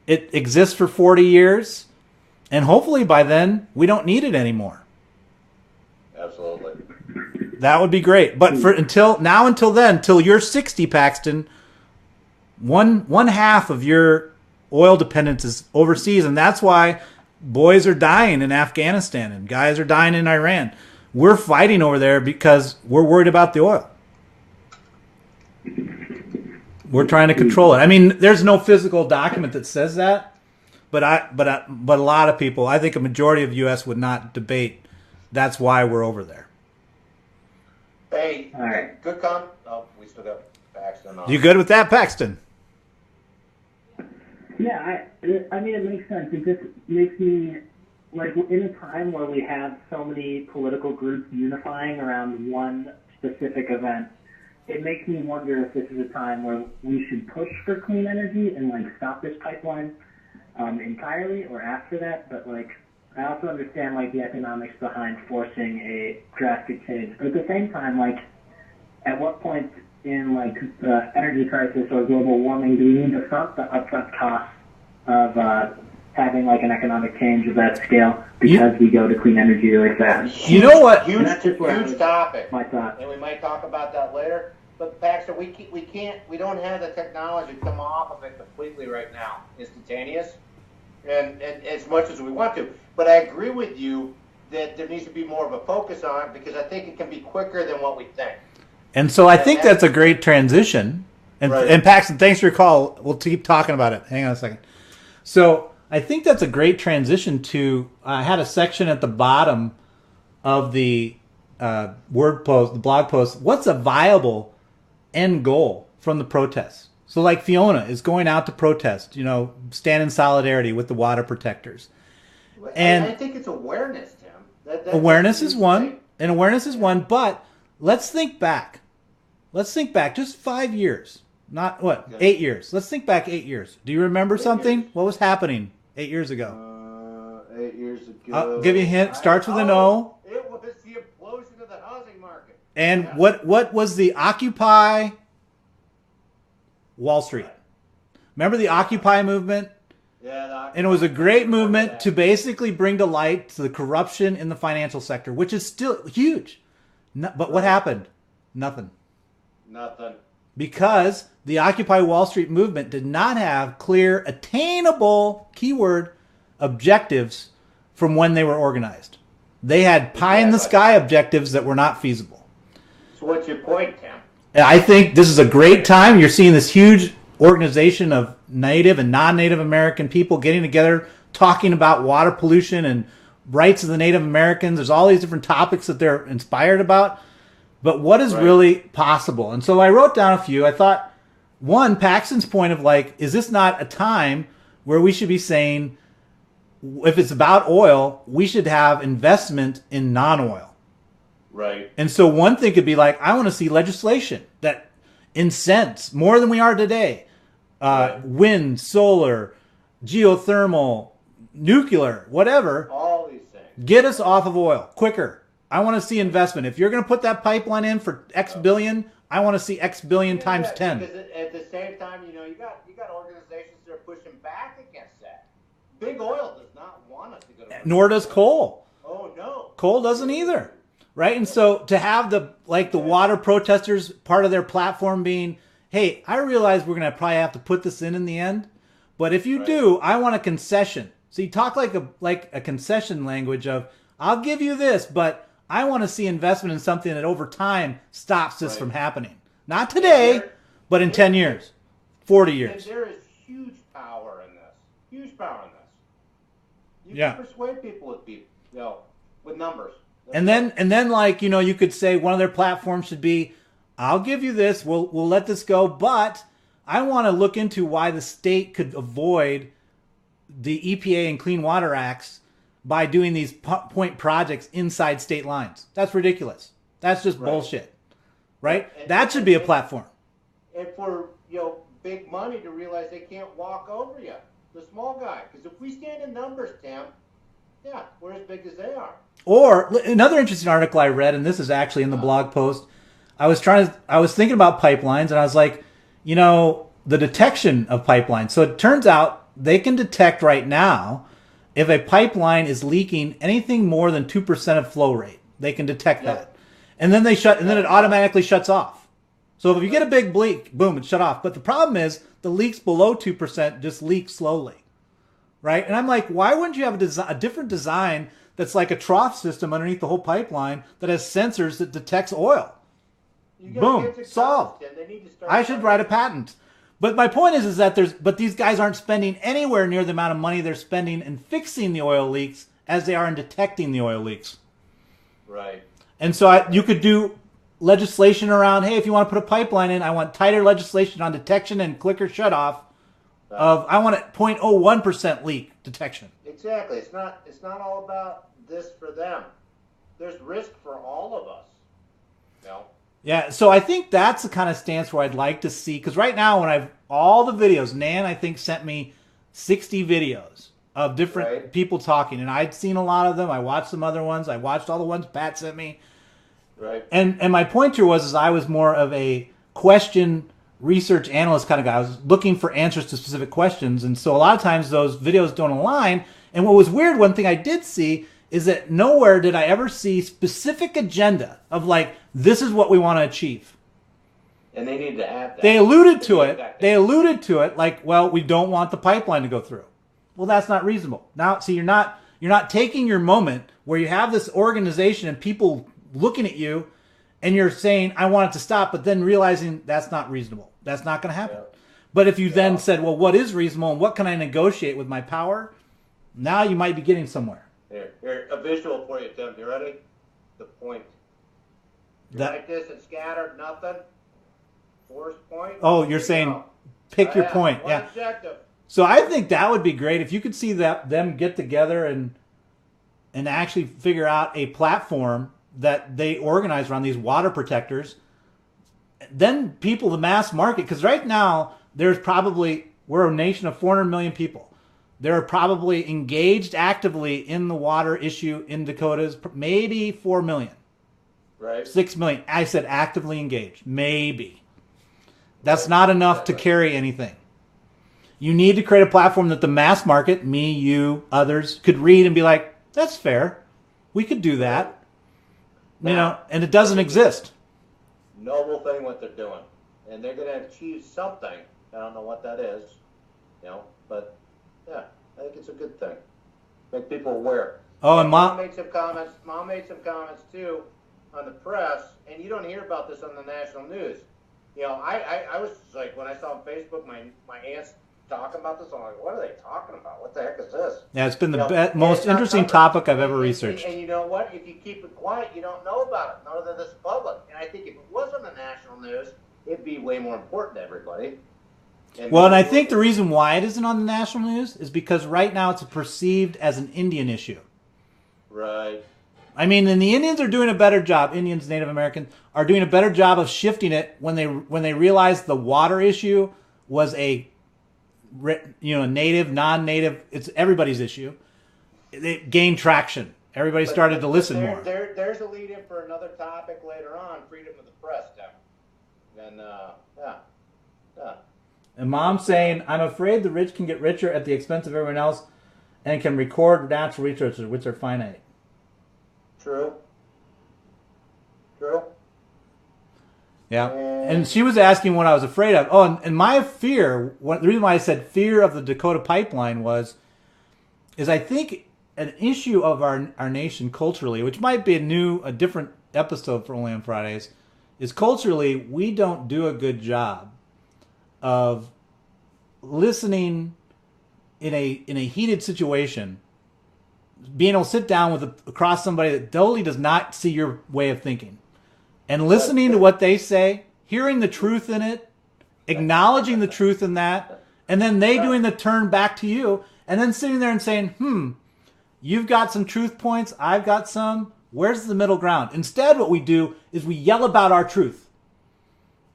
it exists for 40 years, and hopefully by then we don't need it anymore. Absolutely. That would be great. But until then, till you're 60, Paxton, one half of your oil dependence is overseas, and that's why boys are dying in Afghanistan and guys are dying in Iran. We're fighting over there because we're worried about the oil. We're trying to control it. I mean, there's no physical document that says that, but a lot of people, I think a majority of U.S. would not debate. That's why we're over there. Hey, all right. Good comment. Oh, we still got Paxton on. You good with that, Paxton? Yeah, I mean, it makes sense. It just makes me, like, in a time where we have so many political groups unifying around one specific event, it makes me wonder if this is a time where we should push for clean energy and, like, stop this pipeline entirely or after that. But, like, I also understand, like, the economics behind forcing a drastic change. But at the same time, like, at what point in like the energy crisis or global warming do we need to front the upfront costs of having like an economic change of that scale because we go to clean energy really fast? You know what? Huge Huge topic. My thought. And we might talk about that later. But Baxter, we don't have the technology to come off of it completely right now, instantaneous, and as much as we want to. But I agree with you that there needs to be more of a focus on it because I think it can be quicker than what we think. And so I think that's a great transition. And, right. and Paxton, thanks for your call. We'll keep talking about it. Hang on a second. So I think that's a great transition to, I had a section at the bottom of the blog post. What's a viable end goal from the protests? So like Fiona is going out to protest, stand in solidarity with the water protectors. And I think it's awareness, Tim. Awareness is one, and awareness is one, but let's think back. Let's think back just 5 years, not what, 8 years. Let's think back 8 years. Do you remember something? What was happening 8 years ago? 8 years ago. I'll give you a hint. Starts with an O. It was the implosion of the housing market. And what was the Occupy Wall Street? Remember the Occupy movement? Yeah, and it was a great movement to basically bring to light the corruption in the financial sector, which is still huge. But what happened? Nothing. Because the Occupy Wall Street movement did not have clear, attainable, keyword, objectives from when they were organized. They had pie-in-the-sky objectives that were not feasible. So what's your point, Tim? I think this is a great time. You're seeing this huge organization of Native and non-Native American people getting together, talking about water pollution and rights of the Native Americans. There's all these different topics that they're inspired about. But what is really possible? And so I wrote down a few. I thought, one, Paxton's point of like, is this not a time where we should be saying, if it's about oil, we should have investment in non-oil? Right. And so one thing could be like, I want to see legislation that incents more than we are today. Wind, solar, geothermal, nuclear, whatever. All these things. Get us off of oil quicker. I want to see investment. If you're going to put that pipeline in for X billion, I want to see X billion times 10. Because at the same time, you got organizations that are pushing back against that. Big oil does not want us to go to. Nor does coal. Oh no. Coal doesn't either, right? And so to have the water protesters, part of their platform being, hey, I realize we're going to probably have to put this in the end, but if you do, I want a concession. So you talk like a concession language of, I'll give you this, but I want to see investment in something that over time stops this from happening. Not today, but in 10 years, 40 years. And there is huge power in this. Huge power in this. You can persuade people with numbers. And then you could say one of their platforms should be, I'll give you this, we'll let this go, but I want to look into why the state could avoid the EPA and Clean Water Acts by doing these point projects inside state lines. That's ridiculous. That's just bullshit, right? That should be a platform. And for big money to realize they can't walk over you, the small guy. Because if we stand in numbers, Tim, we're as big as they are. Or another interesting article I read, and this is actually in the blog post. I was thinking about pipelines, and I was like, the detection of pipelines. So it turns out they can detect right now if a pipeline is leaking anything more than 2% of flow rate. They can detect that. And then it automatically shuts off. So if you get a big leak, boom, it's shut off. But the problem is the leaks below 2% just leak slowly. Right? And I'm like, why wouldn't you have a different design that's like a trough system underneath the whole pipeline that has sensors that detects oil? Boom, solved. I should write a patent. But my point is that these guys aren't spending anywhere near the amount of money they're spending in fixing the oil leaks as they are in detecting the oil leaks. Right. And so you could do legislation around, hey, if you want to put a pipeline in, I want tighter legislation on detection and clicker shutoff I want a 0.01% leak detection. Exactly. It's not all about this for them. There's risk for all of us. Yeah, so I think that's the kind of stance where I'd like to see, because right now when all the videos, Nan I think sent me 60 videos of different people talking, and I'd seen a lot of them. I watched some other ones. I watched all the ones Pat sent me. Right. And my point here was I was more of a question research analyst kind of guy. I was looking for answers to specific questions. And so a lot of times those videos don't align. And what was weird, one thing I did see is that nowhere did I ever see specific agenda of like, this is what we want to achieve. And they need to have that. They alluded to it. They alluded to it like, well, we don't want the pipeline to go through. Well, that's not reasonable. Now, see, you're not taking your moment where you have this organization and people looking at you and you're saying, I want it to stop, but then realizing that's not reasonable. That's not going to happen. Yeah. But if you then said, well, what is reasonable and what can I negotiate with my power? Now you might be getting somewhere. Here, a visual for you, Tim. You ready? The point. Like this and scattered, nothing. Force point. Oh, you're saying pick your point. Yeah. Objective. So I think that would be great if you could see them get together and actually figure out a platform that they organize around these water protectors. Then people, the mass market, because right now we're a nation of 400 million people. They're probably engaged actively in the water issue in Dakotas, maybe 4 million. Right. 6 million. I said actively engaged. Maybe. That's not enough to carry anything. You need to create a platform that the mass market, me, you, others, could read and be like, that's fair. We could do that. You know, and it doesn't exist. Noble thing what they're doing. And they're going to achieve something. I don't know what that is. But yeah, I think it's a good thing. Make people aware. Oh, and Mom made some comments. Mom made some comments too on the press, and you don't hear about this on the national news. I was like, when I saw on Facebook, my aunts talking about this, I'm like, what are they talking about? What the heck is this? Yeah, it's been the most interesting topic I've ever researched. And you know what? If you keep it quiet, you don't know about it. None of this is public. And I think if it was on the national news, it'd be way more important to everybody. And I think the reason why it isn't on the national news is because right now it's perceived as an Indian issue. Right. I mean, and the Indians are doing a better job. Indians, Native Americans are doing a better job of shifting it when they realized the water issue was a native, non-native. It's everybody's issue. It gained traction. Everybody started to listen more. There's a lead in for another topic later on: freedom of the press, Tim. And yeah. And Mom's saying, I'm afraid the rich can get richer at the expense of everyone else, and can record natural resources which are finite. True. Yeah. And she was asking what I was afraid of. Oh, and my fear, the reason why I said fear of the Dakota pipeline is I think an issue of our nation culturally, which might be a different episode for Only on Fridays, is culturally we don't do a good job of listening in a heated situation, being able to sit down across somebody that totally does not see your way of thinking, and listening to what they say, hearing the truth in it, acknowledging the truth in that, and then they doing the turn back to you, and then sitting there and saying, you've got some truth points, I've got some, where's the middle ground? Instead, what we do is we yell about our truth.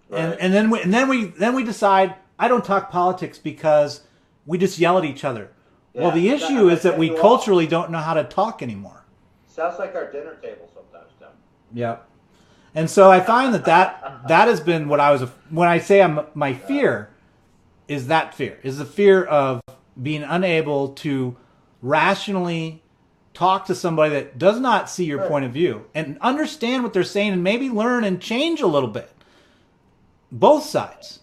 Right. And then we decide, I don't talk politics because we just yell at each other. Yeah, well, the issue is that we culturally don't know how to talk anymore. Sounds like our dinner table sometimes, Tim. Yeah. And so I find that has been what when I say my fear is the fear of being unable to rationally talk to somebody that does not see your point of view and understand what they're saying and maybe learn and change a little bit. Both sides.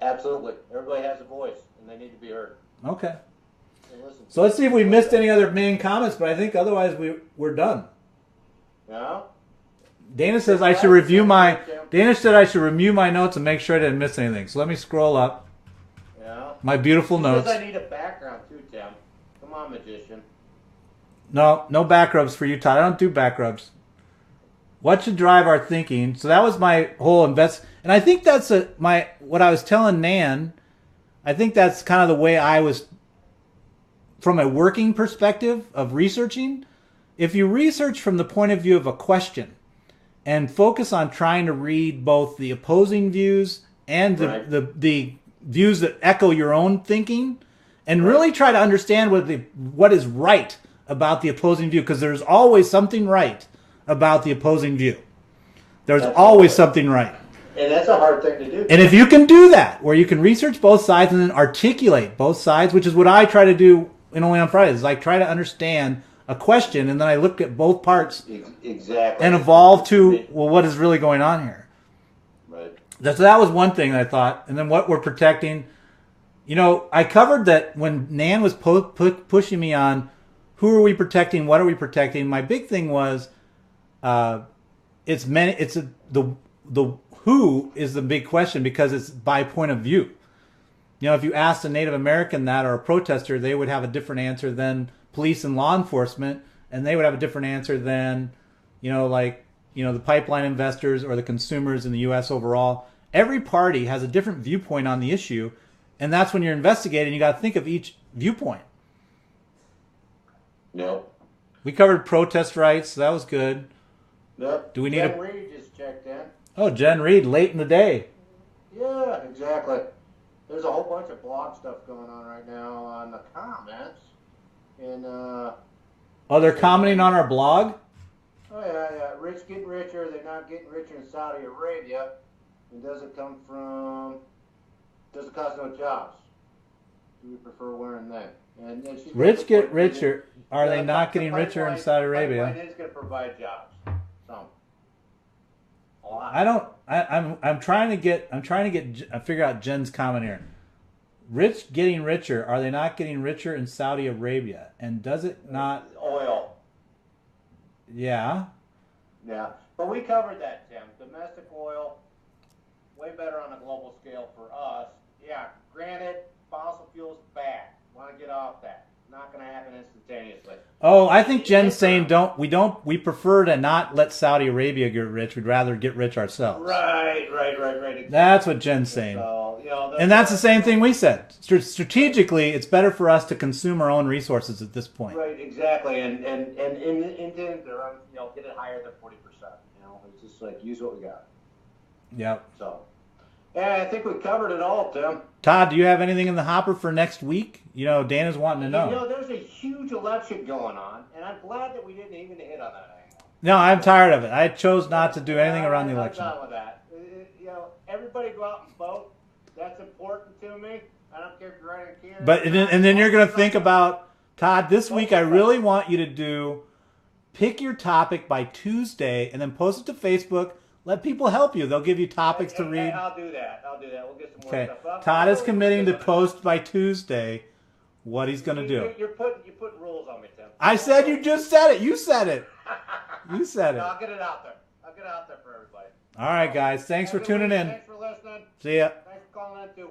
Absolutely. Everybody has a voice and they need to be heard. Okay. So let's see if we missed any other main comments, but I think otherwise we're done. Yeah. Dana says I should review my notes and make sure I didn't miss anything. So let me scroll up. Yeah. My beautiful notes. Because I need a background too, Tim. Come on, magician. No back rubs for you, Todd. I don't do back rubs. What should drive our thinking? So that was my whole and I think that's what I was telling Nan. I think that's kind of the way I was from a working perspective of researching. If you research from the point of view of a question and focus on trying to read both the opposing views and the views that echo your own thinking, and really try to understand what is right about the opposing view, because there's always something right about the opposing view. There's always something right. And that's a hard thing to do. And if you can do that, where you can research both sides and then articulate both sides, which is what I try to do in Only on Fridays, is I try to understand a question and then I look at both parts exactly and evolve to, well, what is really going on here? Right. So that was one thing that I thought. And then what we're protecting. You know, I covered that when Nan was pushing me on who are we protecting, what are we protecting. My big thing was the who is the big question because it's by point of view. You know, if you asked a Native American that or a protester, they would have a different answer than police and law enforcement, and they would have a different answer than, the pipeline investors or the consumers in the U.S. overall. Every party has a different viewpoint on the issue, and that's when you're investigating. You got to think of each viewpoint. Nope. We covered protest rights, so that was good. Nope. Do we need Jen Reed just checked in. Oh, Jen Reed, late in the day. Yeah, exactly. There's a whole bunch of blog stuff going on right now on the comments. And they're commenting on our blog? Oh yeah. Rich getting richer. They're not getting richer in Saudi Arabia. And does it cost no jobs? Do we prefer wearing that? And she's Rich get richer. Are they not getting richer in Saudi Arabia? Pipeline is going to provide jobs. Some. A lot. I'm trying to figure out Jen's comment here. Rich getting richer. Are they not getting richer in Saudi Arabia? And does it not? Oil. Yeah. Yeah. But we covered that, Tim. Domestic oil, way better on a global scale for us. Yeah, granted, fossil fuels bad. Want to get off that. Not going to happen instantaneously. Oh, I think Jen's saying we prefer to not let Saudi Arabia get rich. We'd rather get rich ourselves. Right. Exactly. That's what Jen's saying. So, and that's the same thing we said. Strategically, it's better for us to consume our own resources at this point. Right, exactly. And in they're get it higher than 40%. It's just like use what we got. Yep. So, yeah, I think we covered it all, Tim. Todd, do you have anything in the hopper for next week? Dana's wanting to know. There's a huge election going on, and I'm glad that we didn't even hit on that anymore. No, I'm tired of it. I chose not to do anything around the election. I'm done with that. Everybody go out and vote. That's important to me. I don't care if you're right in Canada. But and then you're going to think about, Todd, this week I really want you to pick your topic by Tuesday and then post it to Facebook. Let people help you. They'll give you topics to read. I'll do that. We'll get some more stuff up. Todd is committing to post by Tuesday what he's going to do. You're putting rules on me, Tim. I said you just said it. You said it. You said it. I'll get it out there. For everybody. All right, guys. Thanks for tuning in. Thanks for listening. See ya. Thanks for calling in, too.